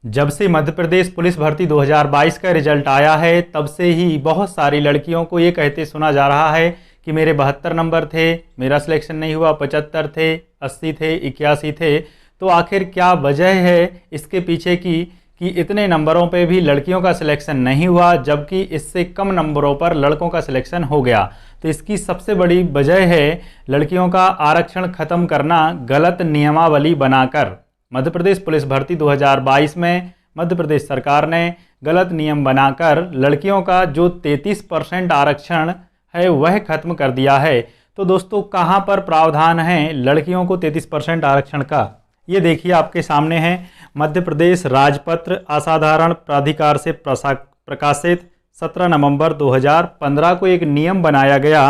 जब से मध्य प्रदेश पुलिस भर्ती 2022 का रिजल्ट आया है तब से ही बहुत सारी लड़कियों को ये कहते सुना जा रहा है कि मेरे 72 नंबर थे, मेरा सिलेक्शन नहीं हुआ, 75 थे, 80 थे, 81 थे। तो आखिर क्या वजह है इसके पीछे की कि इतने नंबरों पे भी लड़कियों का सिलेक्शन नहीं हुआ, जबकि इससे कम नंबरों पर लड़कों का सिलेक्शन हो गया। तो इसकी सबसे बड़ी वजह है लड़कियों का आरक्षण खत्म करना गलत नियमावली बनाकर। मध्य प्रदेश पुलिस भर्ती 2022 में मध्य प्रदेश सरकार ने गलत नियम बनाकर लड़कियों का जो 33% आरक्षण है वह खत्म कर दिया है। तो दोस्तों कहां पर प्रावधान है लड़कियों को 33% आरक्षण का, ये देखिए आपके सामने है। मध्य प्रदेश राजपत्र असाधारण प्राधिकार से प्रकाशित 17 नवंबर 2015 को एक नियम बनाया गया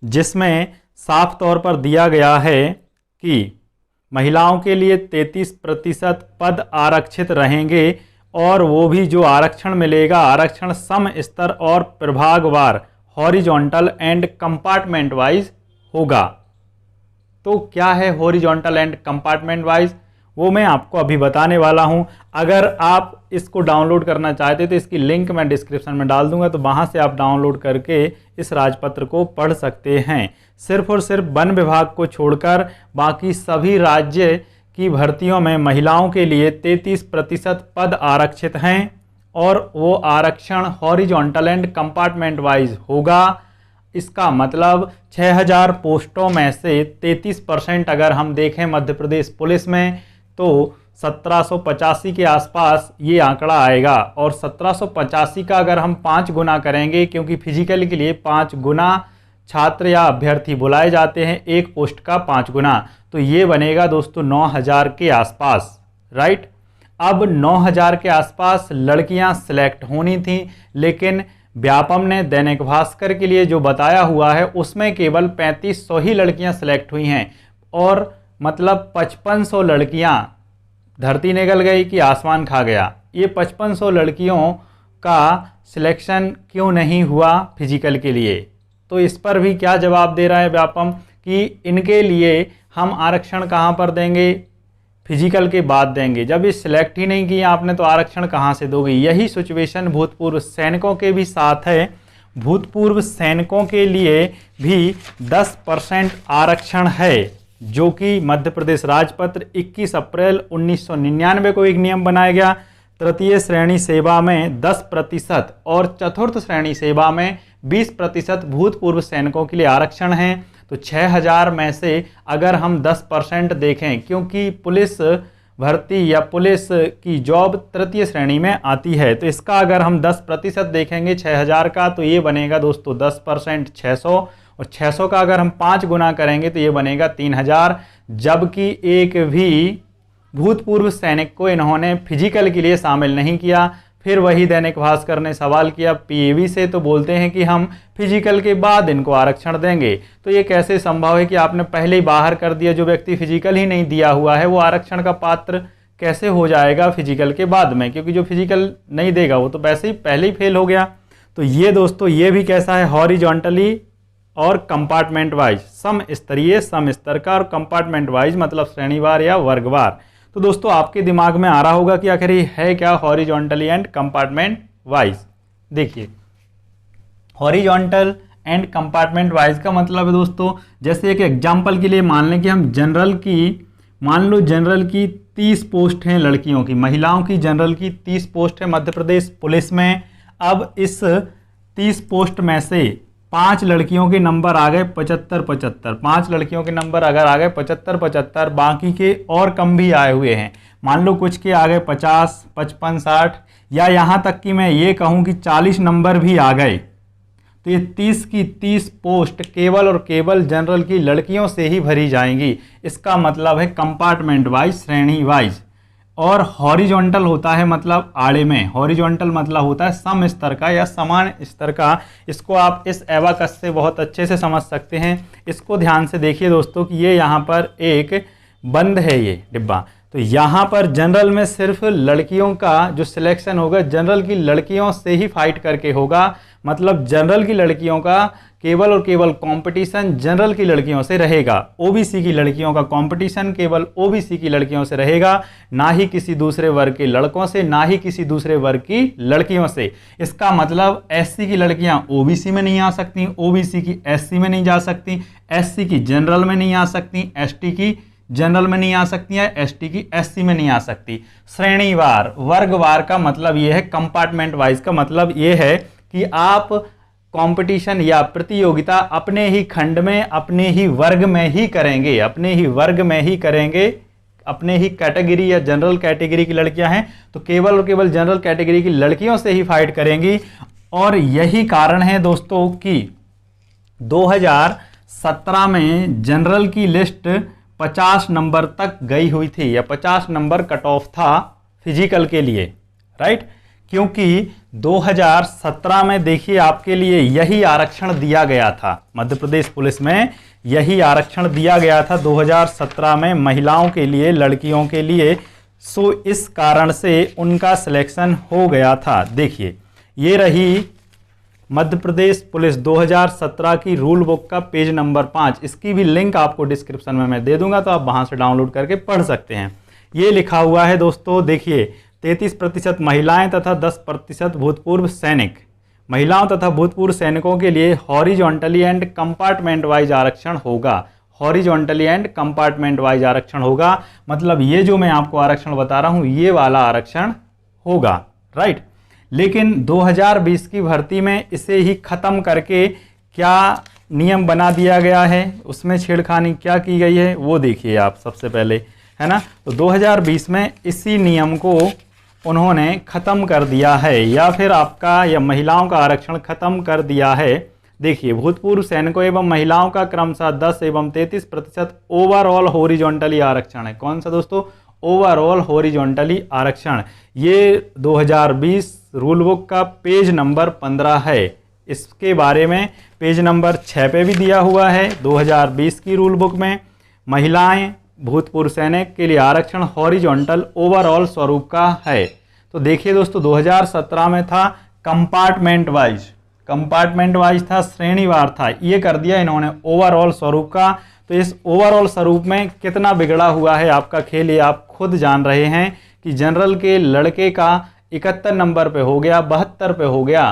जिसमें साफ तौर पर दिया गया है कि महिलाओं के लिए 33% पद आरक्षित रहेंगे और वो भी जो आरक्षण मिलेगा आरक्षण सम स्तर और प्रभागवार हॉरिजॉन्टल एंड कंपार्टमेंट वाइज होगा। तो क्या है हॉरिजॉन्टल एंड कंपार्टमेंट वाइज, वो मैं आपको अभी बताने वाला हूं। अगर आप इसको डाउनलोड करना चाहते तो इसकी लिंक मैं डिस्क्रिप्शन में डाल दूंगा, तो वहां से आप डाउनलोड करके इस राजपत्र को पढ़ सकते हैं। सिर्फ और सिर्फ वन विभाग को छोड़कर बाकी सभी राज्य की भर्तियों में महिलाओं के लिए 33% पद आरक्षित हैं और वो आरक्षण हॉरिजॉन्टल एंड कंपार्टमेंट वाइज होगा। इसका मतलब 6000 पोस्टों में से 33% अगर हम देखें मध्य प्रदेश पुलिस में तो 1785 के आसपास ये आंकड़ा आएगा। और 1785 का अगर हम 5 गुना करेंगे, क्योंकि फिजिकल के लिए 5 गुना छात्र या अभ्यर्थी बुलाए जाते हैं, एक पोस्ट का 5 गुना, तो ये बनेगा दोस्तों 9000 के आसपास, राइट। अब 9000 के आसपास लड़कियां सिलेक्ट होनी थी, लेकिन व्यापम ने दैनिक भास्कर के लिए जो बताया हुआ है उसमें केवल 3500 ही लड़कियां सिलेक्ट हुई हैं। और मतलब 5500 लड़कियां धरती निकल गई कि आसमान खा गया। ये 5500 लड़कियों का सिलेक्शन क्यों नहीं हुआ फिजिकल के लिए, तो इस पर भी क्या जवाब दे रहा है व्यापम कि इनके लिए हम आरक्षण कहां पर देंगे, फिजिकल के बाद देंगे। जब ये सिलेक्ट ही नहीं किया आपने तो आरक्षण कहां से दोगे। यही सिचुएशन भूतपूर्व सैनिकों के भी साथ है। भूतपूर्व सैनिकों के लिए भी 10% आरक्षण है, जो कि मध्य प्रदेश राजपत्र 21 अप्रैल 1999 को एक नियम बनाया गया। तृतीय श्रेणी सेवा में 10% और चतुर्थ श्रेणी सेवा में 20% भूतपूर्व सैनिकों के लिए आरक्षण है। तो 6000 में से अगर हम 10% देखें, क्योंकि पुलिस भर्ती या पुलिस की जॉब तृतीय श्रेणी में आती है, तो इसका अगर हम 10% देखेंगे 6000 का तो ये बनेगा दोस्तों 10% 600, और 600 का अगर हम 5 गुना करेंगे तो ये बनेगा 3000। जबकि एक भी भूतपूर्व सैनिक को इन्होंने फिजिकल के लिए शामिल नहीं किया। फिर वही दैनिक भास्कर ने सवाल किया पीएवी से, तो बोलते हैं कि हम फिजिकल के बाद इनको आरक्षण देंगे। तो ये कैसे संभव है कि आपने पहले ही बाहर कर दिया, जो व्यक्ति फिजिकल ही नहीं दिया हुआ है वो आरक्षण का पात्र कैसे हो जाएगा फिजिकल के बाद में, क्योंकि जो फिजिकल नहीं देगा वो तो वैसे ही पहले ही फेल हो गया। तो ये दोस्तों ये भी कैसा है, हॉरिजॉन्टली और कंपार्टमेंट वाइज, सम स्तरीय सम स्तर का, और कंपार्टमेंट वाइज मतलब श्रेणीवार या वर्गवार। तो दोस्तों आपके दिमाग में आ रहा होगा कि आखिर ये है क्या हॉरिजॉन्टली एंड कंपार्टमेंट वाइज। देखिए हॉरिजॉन्टल एंड कंपार्टमेंट वाइज का मतलब है दोस्तों, जैसे एक एग्जांपल के लिए मान लें कि हम जनरल की, मान लो जनरल की 30 पोस्ट हैं लड़कियों की, महिलाओं की जनरल की 30 पोस्ट है मध्य प्रदेश पुलिस में। अब इस 30 पोस्ट में से 5 लड़कियों के नंबर आ गए 75-75, 5 लड़कियों के नंबर अगर आ गए 75-75, बाकी के और कम भी आए हुए हैं। मान लो कुछ के आ गए 50, 55, 60, या यहाँ तक कि मैं ये कहूँ कि 40 नंबर भी आ गए, तो ये 30 की 30 पोस्ट केवल और केवल जनरल की लड़कियों से ही भरी जाएंगी। इसका मतलब है कंपार्टमेंट वाइज, श्रेणी वाइज। और हॉरिजॉन्टल होता है मतलब आड़े में, हॉरिजॉन्टल मतलब होता है सम स्तर का या समान स्तर का। इसको आप इस एबाकस से बहुत अच्छे से समझ सकते हैं। इसको ध्यान से देखिए दोस्तों कि ये यहाँ पर एक बंद है ये डिब्बा, तो यहाँ पर जनरल में सिर्फ लड़कियों का जो सिलेक्शन होगा जनरल की लड़कियों से ही फाइट करके होगा। मतलब जनरल की लड़कियों का केवल और केवल कंपटीशन जनरल की लड़कियों से रहेगा। ओबीसी की लड़कियों का कंपटीशन केवल ओबीसी की लड़कियों से रहेगा, ना ही किसी दूसरे वर्ग के लड़कों से, ना ही किसी दूसरे वर्ग की लड़कियों से। इसका मतलब एससी की लड़कियां ओबीसी में नहीं आ सकती, ओबीसी की एससी में नहीं जा सकती, एससी की जनरल में नहीं आ सकती, एसटी की जनरल में नहीं आ सकती है, एसटी की एससी में नहीं आ सकती। श्रेणीवार वर्गवार का मतलब यह है, कंपार्टमेंट वाइज का मतलब यह है कि आप कंपटीशन या प्रतियोगिता अपने ही खंड में, अपने ही वर्ग में ही करेंगे, अपने ही वर्ग में ही करेंगे, अपने ही कैटेगरी या जनरल कैटेगरी की लड़कियां हैं तो केवल और केवल जनरल कैटेगरी की लड़कियों से ही फाइट करेंगी। और यही कारण है दोस्तों कि 2017 में जनरल की लिस्ट 50 नंबर तक गई हुई थी, या 50 नंबर कट ऑफ था फिजिकल के लिए, राइट। क्योंकि 2017 में देखिए आपके लिए यही आरक्षण दिया गया था, मध्य प्रदेश पुलिस में यही आरक्षण दिया गया था 2017 में महिलाओं के लिए, लड़कियों के लिए। सो इस कारण से उनका सिलेक्शन हो गया था। देखिए ये रही मध्य प्रदेश पुलिस 2017 की रूल बुक का पेज नंबर 5, इसकी भी लिंक आपको डिस्क्रिप्शन में मैं दे दूंगा, तो आप वहां से डाउनलोड करके पढ़ सकते हैं। ये लिखा हुआ है दोस्तों, देखिए 33% महिलाएं तथा 10% भूतपूर्व सैनिक। महिलाओं तथा भूतपूर्व सैनिकों के लिए हॉरिजॉन्टली एंड कंपार्टमेंट वाइज आरक्षण होगा। हॉरिजॉन्टली एंड कंपार्टमेंट वाइज आरक्षण होगा, मतलब ये जो मैं आपको आरक्षण बता रहा हूं ये वाला आरक्षण होगा, राइट। लेकिन 2020 की भर्ती में इसे ही खत्म करके क्या नियम बना दिया गया है, उसमें छेड़खानी क्या की गई है वो देखिए आप सबसे पहले, है ना। तो 2020 में इसी नियम को उन्होंने ख़त्म कर दिया है, या फिर आपका या महिलाओं का आरक्षण ख़त्म कर दिया है। देखिए भूतपूर्व सैनिकों एवं महिलाओं का क्रमशः 10 एवं 33% ओवरऑल हॉरिजॉन्टली आरक्षण है। कौन सा दोस्तों? ओवरऑल हॉरिजॉन्टली आरक्षण। ये 2020 रूल बुक का पेज नंबर 15 है। इसके बारे में पेज नंबर 6 पे भी दिया हुआ है। 2020 की रूल बुक में महिलाएं भूतपूर्व सैनिक के लिए आरक्षण हॉरिजॉन्टल ओवरऑल स्वरूप का है। तो देखिए दोस्तों 2017 में था कंपार्टमेंट वाइज था, श्रेणीवार था, ये कर दिया इन्होंने ओवरऑल स्वरूप का। तो इस ओवरऑल स्वरूप में कितना बिगड़ा हुआ है आपका खेल, ये आप खुद जान रहे हैं कि जनरल के लड़के का 71 नंबर पे हो गया, 72 पे हो गया,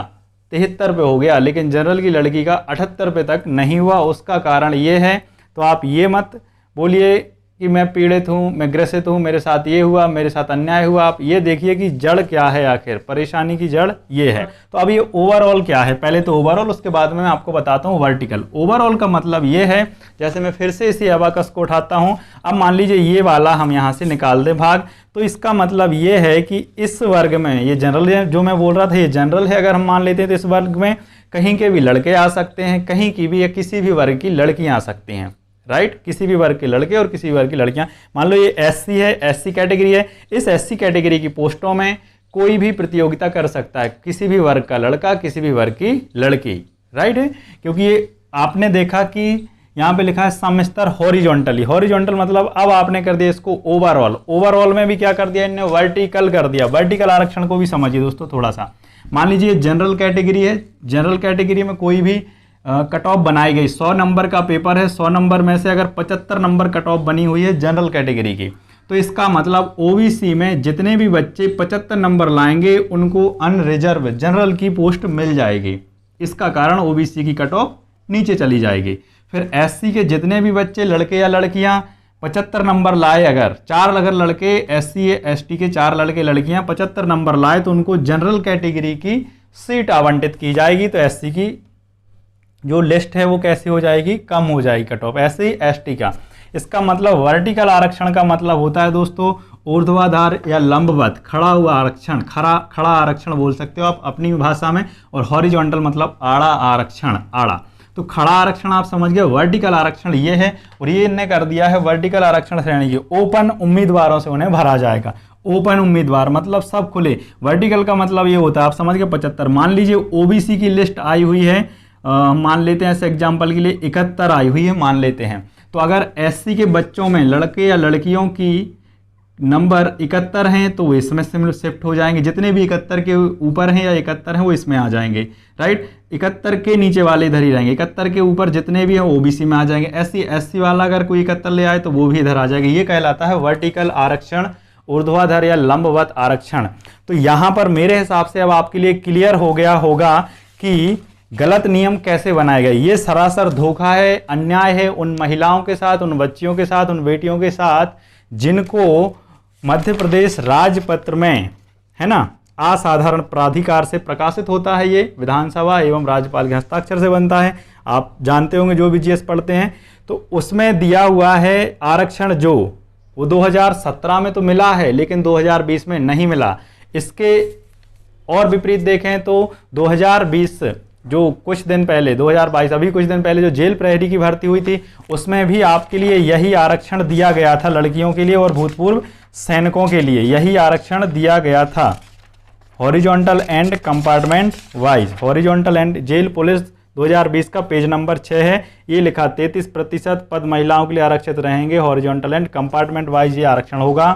73 पे हो गया, लेकिन जनरल की लड़की का 78 पे तक नहीं हुआ। उसका कारण ये है, तो आप ये मत बोलिए कि मैं पीड़ित हूँ, मैं ग्रसित हूँ, मेरे साथ ये हुआ, मेरे साथ अन्याय हुआ। आप ये देखिए कि जड़ क्या है, आखिर परेशानी की जड़ ये है। तो अब ये ओवरऑल क्या है, पहले तो ओवरऑल, उसके बाद में मैं आपको बताता हूँ वर्टिकल। ओवरऑल का मतलब ये है, जैसे मैं फिर से इसी अबाकस को उठाता हूँ, अब मान लीजिए ये वाला हम यहाँ से निकाल दें भाग, तो इसका मतलब ये है कि इस वर्ग में, ये जनरल जो मैं बोल रहा था ये जनरल है, अगर हम मान लेते हैं तो इस वर्ग में कहीं के भी लड़के आ सकते हैं, कहीं की भी या किसी भी वर्ग की लड़कियाँ आ सकती हैं, राइट। किसी भी वर्ग के लड़के और किसी भी वर्ग की लड़कियां। मान लो ये एससी है, एससी कैटेगरी है, इस एससी कैटेगरी की पोस्टों में कोई भी प्रतियोगिता कर सकता है, किसी भी वर्ग का लड़का, किसी भी वर्ग की लड़की, राइट है। क्योंकि ये आपने देखा कि यहाँ पे लिखा है सम स्तर हॉरिजॉन्टली। हॉरिजॉन्टल मतलब अब आपने कर दिया इसको ओवरऑल। ओवरऑल में भी क्या कर दिया इन्होंने, वर्टिकल कर दिया। वर्टिकल आरक्षण को भी समझिए दोस्तों थोड़ा सा। मान लीजिए जनरल कैटेगरी है, जनरल कैटेगरी में कोई भी कट ऑफ बनाई गई, 100 नंबर का पेपर है, 100 नंबर में से अगर 75 नंबर कट ऑफ बनी हुई है जनरल कैटेगरी की, तो इसका मतलब ओबीसी में जितने भी बच्चे 75 नंबर लाएंगे उनको अनरिजर्व जनरल की पोस्ट मिल जाएगी। इसका कारण ओबीसी की कट ऑफ नीचे चली जाएगी। फिर एससी के जितने भी बच्चे लड़के या लड़कियां 75 नंबर लाए, अगर 4 अगर लड़के एससी एसटी के 4 लड़के लड़कियां 75 नंबर लाए तो उनको जनरल कैटेगरी की सीट आवंटित की जाएगी। तो एससी की जो लिस्ट है वो कैसे हो जाएगी, कम हो जाएगी कट ऑफ। ऐसे ही एसटी का। इसका मतलब वर्टिकल आरक्षण का मतलब होता है दोस्तों ऊर्ध्वाधर या लंबवत खड़ा हुआ आरक्षण, खड़ा आरक्षण बोल सकते हो आप अपनी भाषा में। और हॉरिजॉन्टल मतलब आड़ा आरक्षण, आड़ा। तो खड़ा आरक्षण आप समझ गए, वर्टिकल आरक्षण ये है। और ये इन्हें कर दिया है वर्टिकल आरक्षण श्रेणी की, ओपन उम्मीदवारों से उन्हें भरा जाएगा। ओपन उम्मीदवार मतलब सब खुले। वर्टिकल का मतलब ये होता है, आप समझ गए 75। मान लीजिए ओबीसी की लिस्ट आई हुई है, मान लेते हैं ऐसे एग्जाम्पल के लिए 71 आई हुई है मान लेते हैं। तो अगर एससी के बच्चों में लड़के या लड़कियों की नंबर 71 हैं तो वो इसमें शिफ्ट हो जाएंगे, जितने भी 71 के ऊपर हैं या 71 हैं वो इसमें आ जाएंगे, राइट। 71 के नीचे वाले इधर ही रहेंगे, 71 के ऊपर जितने भी हैं ओबीसी में आ जाएंगे। SC वाला अगर कोई 71 ले आए तो वो भी इधर आ जाएगा। ये कहलाता है वर्टिकल आरक्षण, ऊर्ध्वाधर या लंबवत आरक्षण। तो यहाँ पर मेरे हिसाब से अब आपके लिए क्लियर हो गया होगा कि गलत नियम कैसे बनाए गए। ये सरासर धोखा है, अन्याय है उन महिलाओं के साथ, उन बच्चियों के साथ, उन बेटियों के साथ जिनको मध्य प्रदेश राजपत्र में, है ना, असाधारण प्राधिकार से प्रकाशित होता है। ये विधानसभा एवं राज्यपाल के हस्ताक्षर से बनता है। आप जानते होंगे जो भी जीएस पढ़ते हैं, तो उसमें दिया हुआ है आरक्षण जो वो 2017 में तो मिला है लेकिन 2020 में नहीं मिला। इसके और विपरीत देखें तो 2020 जो कुछ दिन पहले, 2022 अभी कुछ दिन पहले जो जेल प्रहरी की भर्ती हुई थी उसमें भी आपके लिए यही आरक्षण दिया गया था, लड़कियों के लिए और भूतपूर्व सैनिकों के लिए यही आरक्षण दिया गया था। Horizontal and compartment wise, horizontal and jail police 2020 का पेज नंबर 6 है। ये लिखा 33% पद महिलाओं के लिए आरक्षित रहेंगे, हॉरिजॉन्टल एंड कंपार्टमेंट वाइज ये आरक्षण होगा,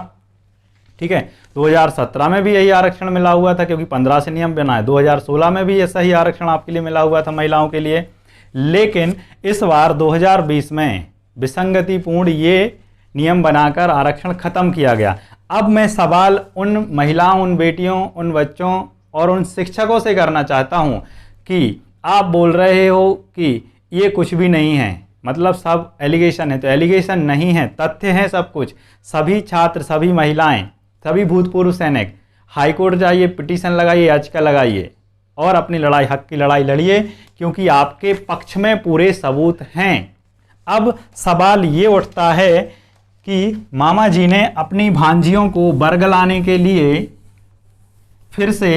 ठीक है। 2017 में भी यही आरक्षण मिला हुआ था क्योंकि 15 से नियम बना है। 2016 में भी ऐसा ही आरक्षण आपके लिए मिला हुआ था महिलाओं के लिए, लेकिन इस बार 2020 में विसंगतिपूर्ण ये नियम बनाकर आरक्षण खत्म किया गया। अब मैं सवाल उन महिलाओं, उन बेटियों, उन बच्चों और उन शिक्षकों से करना चाहता हूं कि आप बोल रहे हो कि ये कुछ भी नहीं है, मतलब सब एलिगेशन है, तो एलिगेशन नहीं है, तथ्य है सब कुछ। सभी छात्र, सभी महिलाएं, सभी भूतपूर्व सैनिक हाईकोर्ट जाइए, पिटीशन लगाइए, याचिका लगाइए और अपनी लड़ाई, हक की लड़ाई लड़िए क्योंकि आपके पक्ष में पूरे सबूत हैं। अब सवाल ये उठता है कि मामा जी ने अपनी भांजियों को बरगलाने के लिए फिर से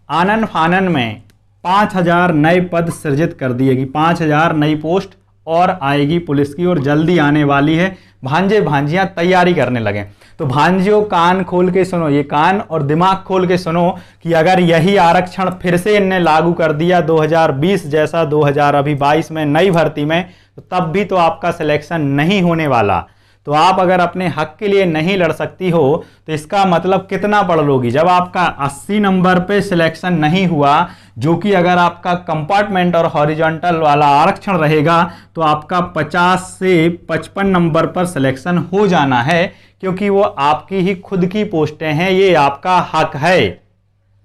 आनन फानन में 5000 नए पद सृजित कर दिए कि 5000 नई पोस्ट और आएगी पुलिस की और जल्दी आने वाली है। भांजे भांजियां तैयारी करने लगे। तो भांजियों कान खोल के सुनो, ये कान और दिमाग खोल के सुनो कि अगर यही आरक्षण फिर से इनने लागू कर दिया 2020 जैसा 2022 में नई भर्ती में, तो तब भी तो आपका सिलेक्शन नहीं होने वाला। तो आप अगर अपने हक के लिए नहीं लड़ सकती हो तो इसका मतलब कितना पढ़ लोगी। जब आपका 80 नंबर पे सिलेक्शन नहीं हुआ, जो कि अगर आपका कंपार्टमेंट और हॉरिजॉन्टल वाला आरक्षण रहेगा तो आपका 50 से 55 नंबर पर सिलेक्शन हो जाना है क्योंकि वो आपकी ही खुद की पोस्टें हैं, ये आपका हक है।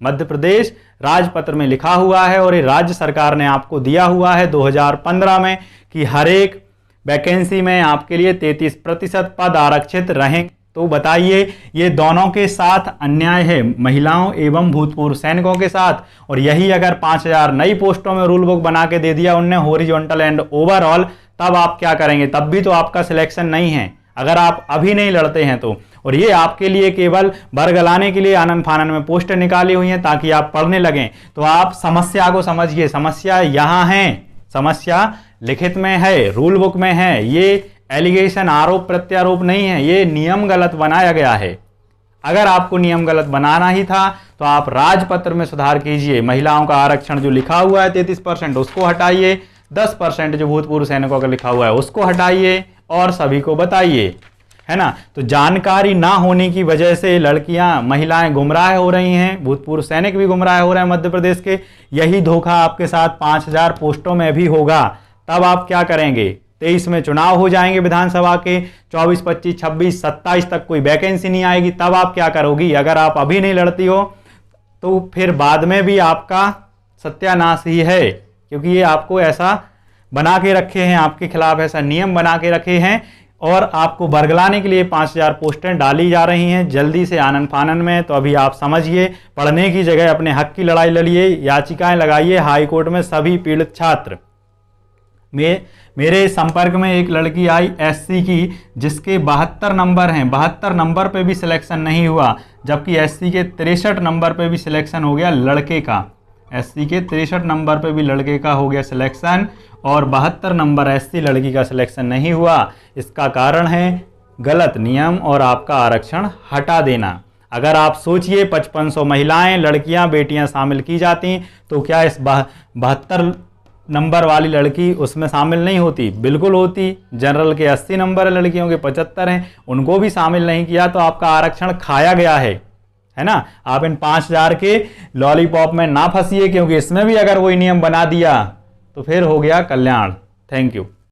मध्य प्रदेश राजपत्र में लिखा हुआ है और ये राज्य सरकार ने आपको दिया हुआ है 2015 में कि हर एक वैकेंसी में आपके लिए 33% पद आरक्षित रहें। तो बताइए, ये दोनों के साथ अन्याय है, महिलाओं एवं भूतपूर्व सैनिकों के साथ। और यही अगर 5000 नई पोस्टों में रूल बुक बना के दे दिया उनने हॉरिजॉन्टल एंड ओवरऑल, तब आप क्या करेंगे? तब भी तो आपका सिलेक्शन नहीं है अगर आप अभी नहीं लड़ते हैं तो। और ये आपके लिए केवल बरगलाने के लिए आनन फानन में पोस्टर निकाली हुई हैं ताकि आप पढ़ने लगें। तो आप समस्या को समझिए, समस्या यहाँ है, समस्या लिखित में है, रूल बुक में है। ये एलिगेशन, आरोप प्रत्यारोप नहीं है, ये नियम गलत बनाया गया है। अगर आपको नियम गलत बनाना ही था तो आप राजपत्र में सुधार कीजिए। महिलाओं का आरक्षण जो लिखा हुआ है 33% उसको हटाइए, 10% जो भूतपूर्व सैनिकों का लिखा हुआ है उसको हटाइए और सभी को बताइए, है ना। तो जानकारी ना होने की वजह से लड़कियां, महिलाएं गुमराह हो रही हैं, भूतपूर्व सैनिक भी गुमराह हो रहे हैं मध्य प्रदेश के। यही धोखा आपके साथ 5000 पोस्टों में भी होगा। तब आप क्या करेंगे? 23 में चुनाव हो जाएंगे विधानसभा के, 24, 25, 26, 27 तक कोई वैकेंसी नहीं आएगी। तब आप क्या करोगी? अगर आप अभी नहीं लड़ती हो तो फिर बाद में भी आपका सत्यानाश ही है, क्योंकि ये आपको ऐसा बना के रखे हैं, आपके खिलाफ ऐसा नियम बना के रखे हैं और आपको बरगलाने के लिए 5000 पोस्टें डाली जा रही हैं जल्दी से आनन फानन में। तो अभी आप समझिए, पढ़ने की जगह अपने हक की लड़ाई लड़िए, याचिकाएं लगाइए हाई कोर्ट में सभी पीड़ित छात्र। मेरे संपर्क में एक लड़की आई एससी की जिसके 72 नंबर हैं, 72 नंबर पे भी सिलेक्शन नहीं हुआ, जबकि एससी के 63 नंबर पे भी सिलेक्शन हो गया लड़के का। एससी के 63 नंबर पे भी लड़के का हो गया सिलेक्शन और 72 नंबर एससी लड़की का सिलेक्शन नहीं हुआ। इसका कारण है गलत नियम और आपका आरक्षण हटा देना। अगर आप सोचिए 5500 महिलाएं, लड़कियां, बेटियां शामिल की जाती तो क्या इस 72 नंबर वाली लड़की उसमें शामिल नहीं होती? बिल्कुल होती। जनरल के 80 नंबर है, लड़कियों के 75 हैं, उनको भी शामिल नहीं किया तो आपका आरक्षण खाया गया है ना। आप इन 5000 के लॉलीपॉप में ना फंसिए, क्योंकि इसमें भी अगर वही नियम बना दिया तो फिर हो गया कल्याण। Thank you.